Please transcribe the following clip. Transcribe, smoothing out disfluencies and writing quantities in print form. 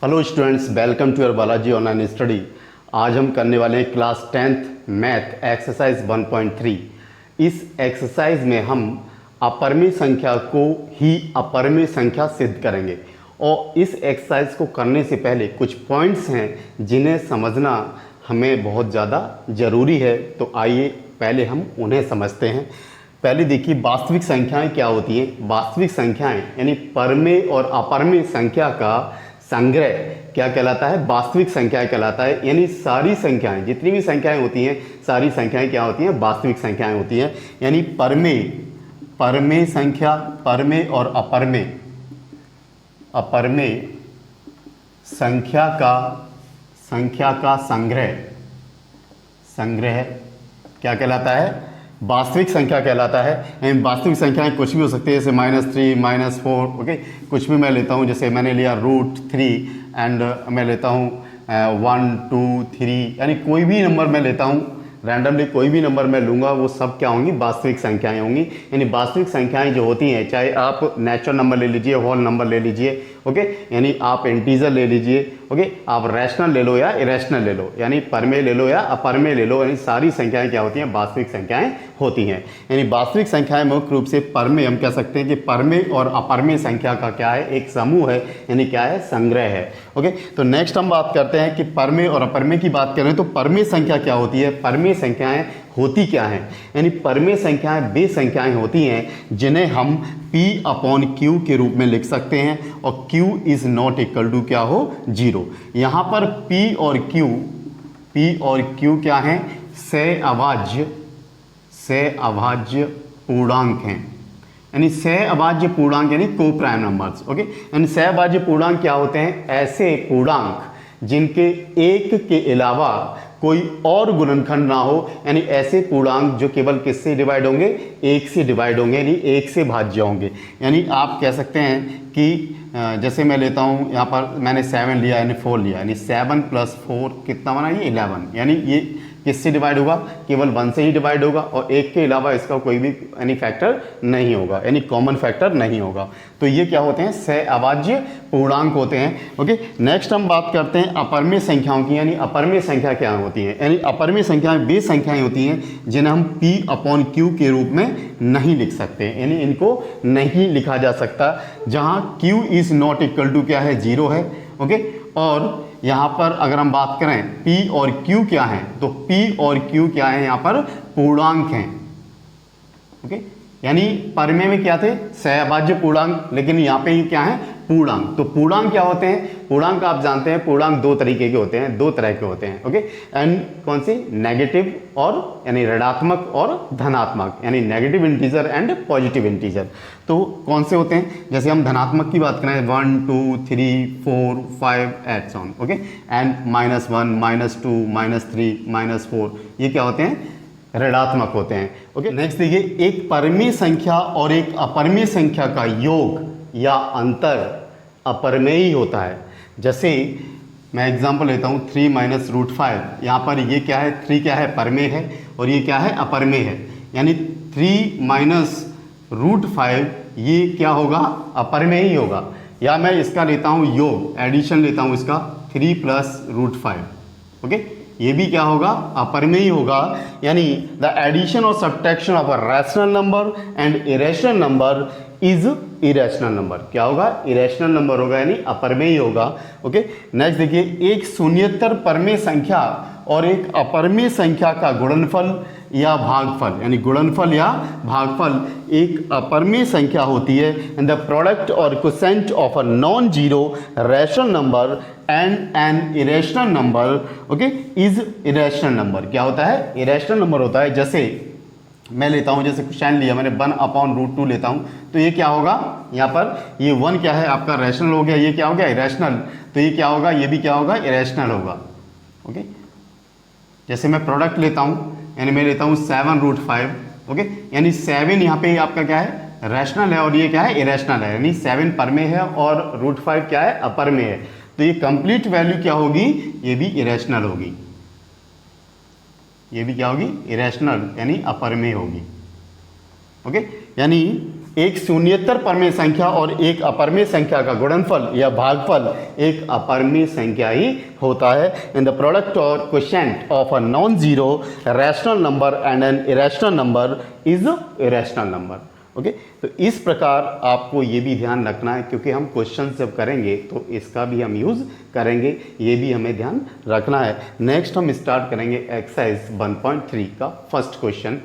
Hello students, welcome to your Balaji online study. आज हम करने वाले हैं क्लास 10th मैथ एक्सरसाइज 1.3। इस एक्सरसाइज में हम अपरिमेय संख्या को ही अपरिमेय संख्या सिद्ध करेंगे और इस एक्सरसाइज को करने से पहले कुछ पॉइंट्स हैं जिन्हें समझना हमें बहुत ज़्यादा ज़रूरी है। तो आइए पहले हम उन्हें समझते हैं। पहले देखिए, वास्तविक संख्याएं क्या होती हैं। वास्तविक संख्याएं यानी परमेय और अपरिमेय संख्या का संग्रह क्या कहलाता है? वास्तविक संख्याएं कहलाता है। यानी सारी संख्याएं, जितनी भी संख्याएं होती हैं, सारी संख्याएं क्या होती हैं? वास्तविक संख्याएं होती हैं। यानी परमेय संख्या, परमेय और अपरिमेय संख्या का संग्रह क्या कहलाता है? वास्तविक संख्या कहलाता है। वास्तविक संख्याएं कुछ भी हो सकती है, जैसे -3, -4, ओके। कुछ भी मैं लेता हूं, जैसे मैंने लिया √3 एंड मैं लेता हूं 1, 2, 3, यानी कोई भी नंबर मैं लेता हूं, रैंडमली कोई भी नंबर मैं लूँगा, वो सब क्या होंगी? वास्तविक संख्याएं होंगी। यानी वास्तविक संख्याएं जो होती हैं, चाहे आप नेचुरल नंबर ले लीजिए, होल नंबर ले लीजिए, ओके, यानी आप इंटीजर ले लीजिए, ओके, आप रैशनल ले लो या इरेशनल ले लो, यानी परमेय ले लो या अपरमेय ले लो, यानी सारी संख्याएं क्या होती हैं? वास्तविक संख्याएं होती हैं। यानी वास्तविक संख्याएं मुख्य रूप से परमेय, हम कह सकते हैं कि परमेय और अपरमेय संख्या का क्या है? एक समूह है, यानी क्या है? संग्रह है, ओके। तो नेक्स्ट हम बात करते हैं कि परमेय और अपरमेय की बात करें तो परमेय संख्या क्या होती है? परमेय संख्याएं होती क्या हैं? यानी परमेय संख्याएं वे संख्याएं होती हैं जिन्हें हम P/Q के रूप में लिख सकते हैं और Q is not equal to क्या हो? 0। यहाँ पर P और Q क्या हैं? सहअभाज्य पूर्णांक हैं। यानी सहअभाज्य पूर्णांक यानी को प्राइम नंबर्स, ओके। यानी सहअभाज्य पूर्णांक क्या होते हैं? ऐसे पूर्णांक जिनके एक के अलावा कोई और गुणनखंड ना हो, यानी ऐसे पूर्णांक जो केवल किससे डिवाइड होंगे? एक से डिवाइड होंगे, यानी एक से भाज्य होंगे। यानी आप कह सकते हैं कि जैसे मैं लेता हूँ, यहाँ पर मैंने 7 लिया यानी 4 लिया, यानी 7 + 4 कितना बना? ये 11। यानी ये किससे डिवाइड होगा? केवल 1 से ही डिवाइड होगा और एक के अलावा इसका कोई भी यानी फैक्टर नहीं होगा, यानी कॉमन फैक्टर नहीं होगा। तो ये क्या होते हैं? सहअभाज्य पूर्णांक होते हैं, ओके। नेक्स्ट हम बात करते हैं अपरिमेय संख्याओं की। यानी अपरिमेय संख्या क्या होती है? यानी अपरिमेय संख्याएं वे संख्याएं होती हैं जिन्हें हम P/Q के रूप में नहीं लिख सकते, यानी इनको नहीं लिखा जा सकता, जहाँ Q is not equal to क्या है? 0 है, ओके। और यहाँ पर अगर हम बात करें P और Q क्या है, तो P और Q क्या है? यहाँ पर पूर्णांक हैं, ओके। यानी परमेय में क्या थे? सहअभाज्य पूर्णांक, लेकिन यहाँ पे क्या है? पूर्णांक। तो पूर्णांक क्या होते हैं? पूर्णांक आप जानते हैं, पूर्णांक दो तरीके के होते हैं, दो तरह के होते हैं, ओके। एंड कौन सी? नेगेटिव और यानी ऋणात्मक और धनात्मक, यानी negative integer and positive integer. तो कौन से होते हैं? जैसे हम धनात्मक की बात करें, 1, 2, 3, 4, 5 एट्स ऑन, ओके। एंड -1, -2, -3, -4, ये क्या होते हैं? ऋणात्मक होते हैं, ओके। नेक्स्ट देखिए, एक परमेय संख्या और एक अपरिमेय संख्या का योग या अंतर अपरिमेय ही होता है। जैसे मैं एग्जांपल लेता हूँ 3 - √5, यहाँ पर ये क्या है? 3 क्या है? परमेय है और ये क्या है? अपरिमेय है। यानी 3 - √5 ये क्या होगा? अपरिमेय ही होगा। या मैं इसका लेता हूँ योग, एडिशन लेता हूँ इसका 3 + √5, ओके। ये भी क्या होगा? अपरिमेय ही होगा। यानी द एडिशन और subtraction of a rational number and irrational number is irrational number. क्या होगा? इरेशनल नंबर होगा, यानी अपरिमेय ही होगा, ओके। नेक्स्ट देखिए, एक शून्येतर परमेय संख्या और एक अपरिमेय संख्या का गुणनफल या भागफल, यानी गुणनफल या भागफल एक अपरिमेय संख्या होती है। एंड द प्रोडक्ट और quotient of a non zero rational number and an irrational number, okay, is irrational number. क्या होता है? इरेशनल नंबर होता है। जैसे मैं लेता हूं, जैसे क्वेश्चन लिया मैंने 1/√2 लेता हूं, तो ये क्या होगा? यहाँ पर ये 1 क्या है? आपका रैशनल हो गया, ये क्या हो गया? इरेशनल। तो ये क्या होगा? ये भी क्या होगा? इरेशनल होगा, ओके। जैसे मैं प्रोडक्ट लेता हूं, यानी मैं लेता हूं 7√5, ओके। यानी 7 यहाँ पे आपका क्या है? रैशनल है और ये क्या है? इरेशनल है। यानी 7 परमेय है और √5 क्या है? अपरमेय है। तो ये कंप्लीट वैल्यू क्या होगी? ये भी इरेशनल होगी। ये भी क्या होगी? इरेशनल, यानी अपरिमेय होगी, ओके। यानी एक शून्येतर परमेय संख्या और एक अपरमेय संख्या का गुणनफल या भागफल एक अपरमेय संख्या ही होता है। इन द प्रोडक्ट और quotient of a non zero rational number and an irrational number is irrational number. Okay, तो इस प्रकार आपको ये भी ध्यान रखना है, क्योंकि हम क्वेश्चन जब करेंगे तो इसका भी हम यूज़ करेंगे, ये भी हमें ध्यान रखना है। नेक्स्ट हम स्टार्ट करेंगे एक्सरसाइज 1.3 का फर्स्ट क्वेश्चन।